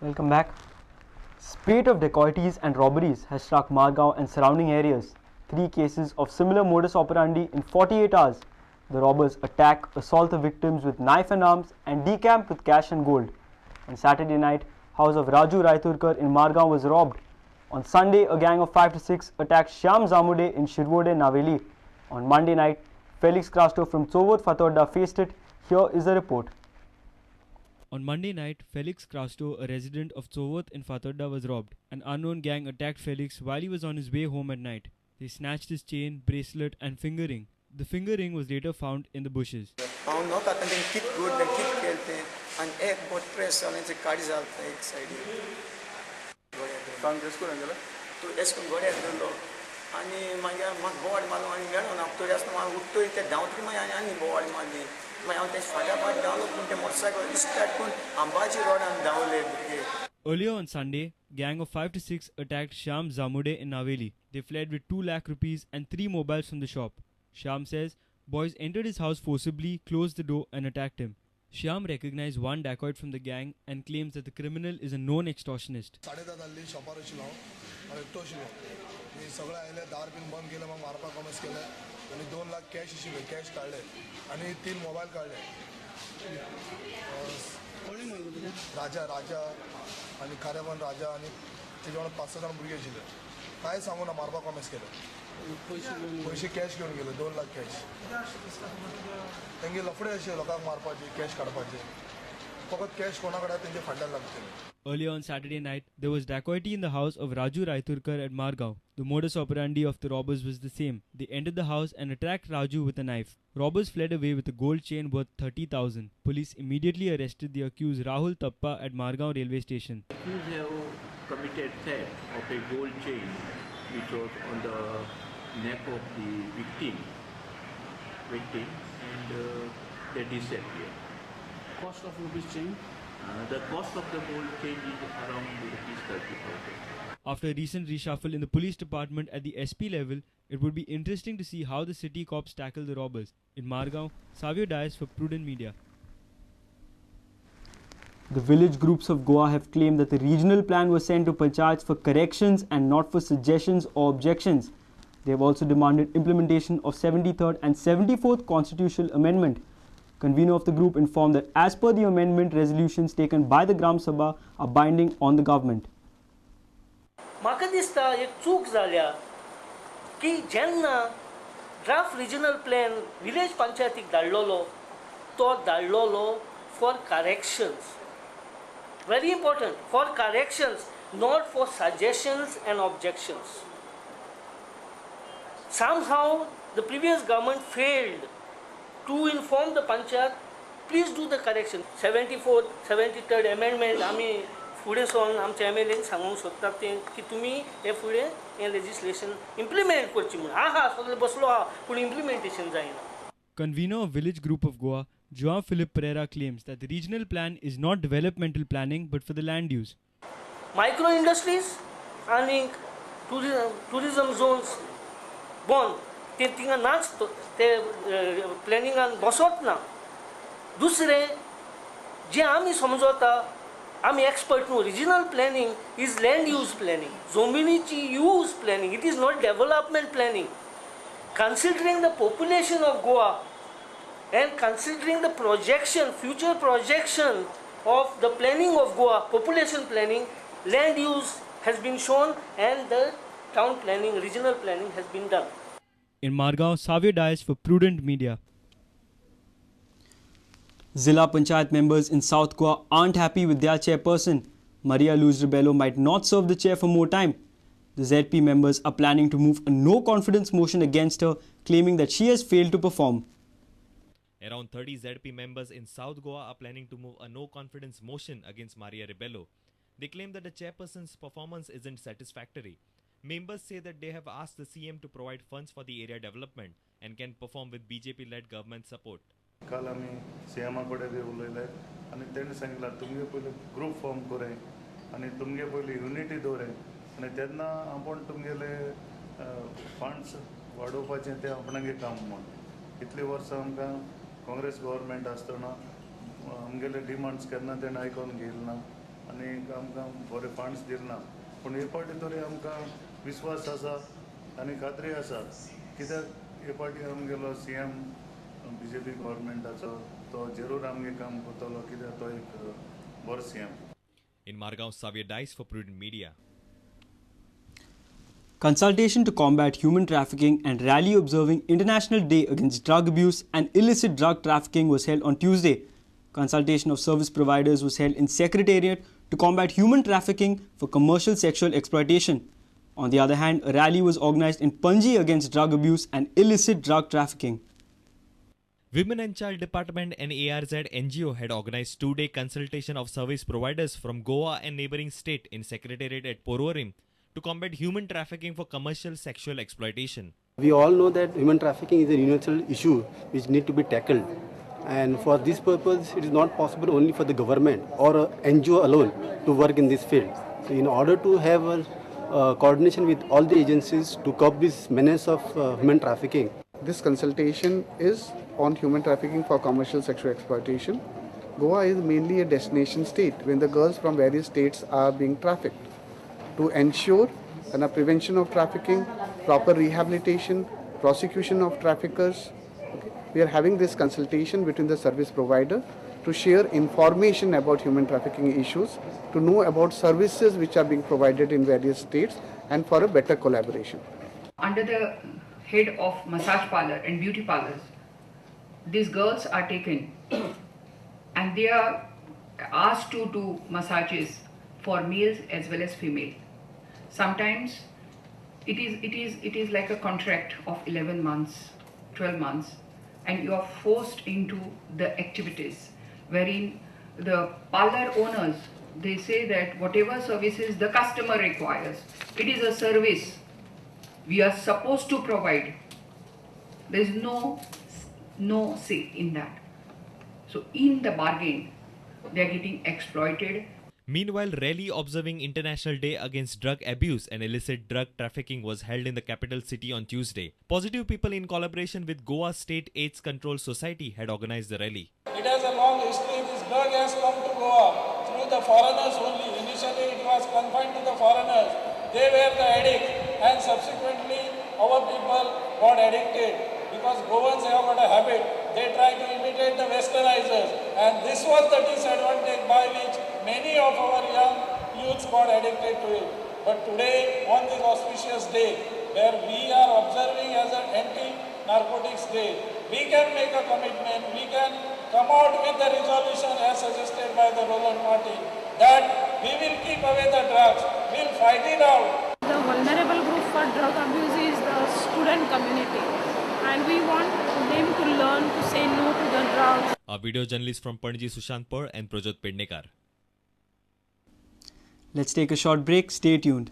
Welcome back. Spate of dacoities and robberies has struck Margao and surrounding areas. 3 cases of similar modus operandi in 48 hours. The robbers attack, assault the victims with knife and arms and decamp with cash and gold. On Saturday night, house of Raju Raiturkar in Margao was robbed. On Sunday, a gang of 5 to 6 attacked Shyam Zamude in Shirvode, Naveli. On Monday night, Felix Crasto from Tsovot Fatorda faced it. Here is the report. On Monday night, Felix Crasto, a resident of Tsovot in Fatorda, was robbed. An unknown gang attacked Felix while he was on his way home at night. They snatched his chain, bracelet and finger ring. The finger ring was later found in the bushes. Earlier on Sunday, gang of 5 to 6 attacked Shyam Zamude in Naveli. They fled with 2 lakh rupees and 3 mobiles from the shop. Shyam says boys entered his house forcibly, closed the door and attacked him. Shyam recognized one dacoit from the gang and claims that the criminal is a known extortionist. आणि 2 lakh cash इशिले cash काढले आणि 3 mobile काढले राजा राजा आणि खारेबन राजा आणि त्याच्यावर 5-6 जण भुरगे आशिल्ले काय सांगू ना मारपाक कॉमेस केले पैसे कॅश घेऊन गेले 2 लाख कॅश तेंगे लफडे असे लोकांक मारपाचे कॅश काढपाचे फकत कॅश कोणाकडे त्यांचे फाडल्यान लागतले. Earlier on Saturday night, there was dacoity in the house of Raju Raiturkar at Margao. The modus operandi of the robbers was the same. They entered the house and attacked Raju with a knife. Robbers fled away with a gold chain worth 30,000. Police immediately arrested the accused Rahul Tappa at Margao railway station. Accused have committed theft of a gold chain which was on the neck of the victim and they disappeared. Cost of rupees chain? The cost of the gold chain is around rupees 30,000. After a recent reshuffle in the police department at the SP level, it would be interesting to see how the city cops tackle the robbers. In Margao, Savio Dias for Prudent Media. The village groups of Goa have claimed that the regional plan was sent to panchayats for corrections and not for suggestions or objections. They have also demanded implementation of 73rd and 74th constitutional amendment. Convener of the group informed that as per the amendment, resolutions taken by the Gram Sabha are binding on the government. म्हाका दिसता एक चूक जाल्या की जेन्ना draft regional plan village पंचायतीक धाडलोलो तो धाडलोलो for corrections very important for corrections not for suggestions and objections. Somehow the previous government failed to inform the panchayat please do the correction. 74th 73rd amendment आमी फुडें सोन आमच्या MLAंक सांगूंक सोदतात ते की तुमी हे फुडें हे लेजिस्लेशन इम्प्लिमेंट करची म्हणून हा सगळे बसलो हा पूण इम्प्लिमेंटेशन जायना. Convener of Village Group of Goa, João Philip Pereira claims that the regional plan is not developmental planning but for the land use. Micro industries and tourism zones born ते थिंगा नाच ते प्लॅनिंगान बसत ना. दुसरे जे आमी समजता आमी एक्सपर्ट न्हू regional planning is land use planning जमिनीची use planning it is not development planning. Considering the population of Goa and considering the projection, future projection of the planning of Goa, population planning, land use has been shown and the town planning, regional planning has been done. In Margao, Savio Dias for Prudent Media. Zilla Panchayat members in South Goa aren't happy with their chairperson. Maria Luz Rebello might not serve the chair for more time. The ZP members are planning to move a no-confidence motion against her, claiming that she has failed to perform. Around 30 ZP members in South Goa are planning to move a no-confidence motion against Maria Rebello. They claim that the chairperson's performance isn't satisfactory. Members say that they have asked the CM to provide funds for the area development and can perform with BJP-led government support. काल आम्ही सीएमाकडे B उलयले आणि त्यांनी सांगितलं तुमगे पहिले group form करे आणि तुमगे पहिले युनिटी दवरे आणि तेन्ना आपण तुमगेले फंड्स वाडोवपाचें तें आपणागे काम म्हूण इतली वर्सां आमकां काँग्रेस गव्हर्मेंट आसतना आमगेले डिमांड्स केन्ना तेणें आयकोन घेयले ना आनी आमकां बरे फंड्स दिलना पूण हे फावटी तरी आमकां विश्वास आसा आनी खात्री आसा कित्याक हे फावटी आमगेलो CM BJP गव्हर्मेंटाचो तो जरूर आमगे काम करतलो कित्याक तो एक बरो CM. In Margao, Xavier Dice for Prudent Media. Consultation to combat human trafficking and rally observing International Day against Drug Abuse and Illicit Drug Trafficking was held on Tuesday. Consultation of service providers was held in Secretariat to combat human trafficking for commercial sexual exploitation. On the other hand, a rally was organized in Panji against drug abuse and illicit drug trafficking. Women and Child Department and ARZ NGO had organized two-day consultation of service providers from Goa and neighboring state in Secretariat at Porvorim to combat human trafficking for commercial sexual exploitation. We all know that human trafficking is a universal issue which need to be tackled, and for this purpose it is not possible only for the government or an NGO alone to work in this field. So in order to have a coordination with all the agencies to curb this menace of human trafficking. This consultation is on human trafficking for commercial sexual exploitation. Goa is mainly a destination state when the girls from various states are being trafficked. To ensure prevention of trafficking, proper rehabilitation, prosecution of traffickers, we are having this consultation between the service provider to share information about human trafficking issues, to know about services which are being provided in various states, and for a better collaboration. Under the head of massage parlor and beauty parlors, these girls are taken and they are asked to do massages for males as well as female. Sometimes it is like a contract of 11 months, 12 months, and you are forced into the activities wherein the parlor owners, they say that whatever services the customer requires, it is a service we are supposed to provide. There is no say in that. So in the bargain, they are getting exploited. Meanwhile, rally observing International Day against Drug Abuse and Illicit Drug Trafficking was held in the capital city on Tuesday. Positive People in collaboration with Goa State AIDS Control Society had organized the rally. It has a long history. This drug has come to Goa through the foreigners only. Initially it was confined to the foreigners. They were the addict, and subsequently our people got addicted because Goans have got a habit. They try to imitate the westernizers, and this was the disadvantage by which many of our young youths got addicted to it. But today, on this auspicious day, where we are observing as an anti-narcotics day, we can make a commitment, we can come out with the resolution as suggested by the ruling party, that we will keep away the drugs, we will fight it out. The vulnerable group for drug abuse is the student community, and we want them to learn to say no to the drugs. Our video journalist from Panji Sushantpur and Projot Pednekar. Let's take a short break. Stay tuned.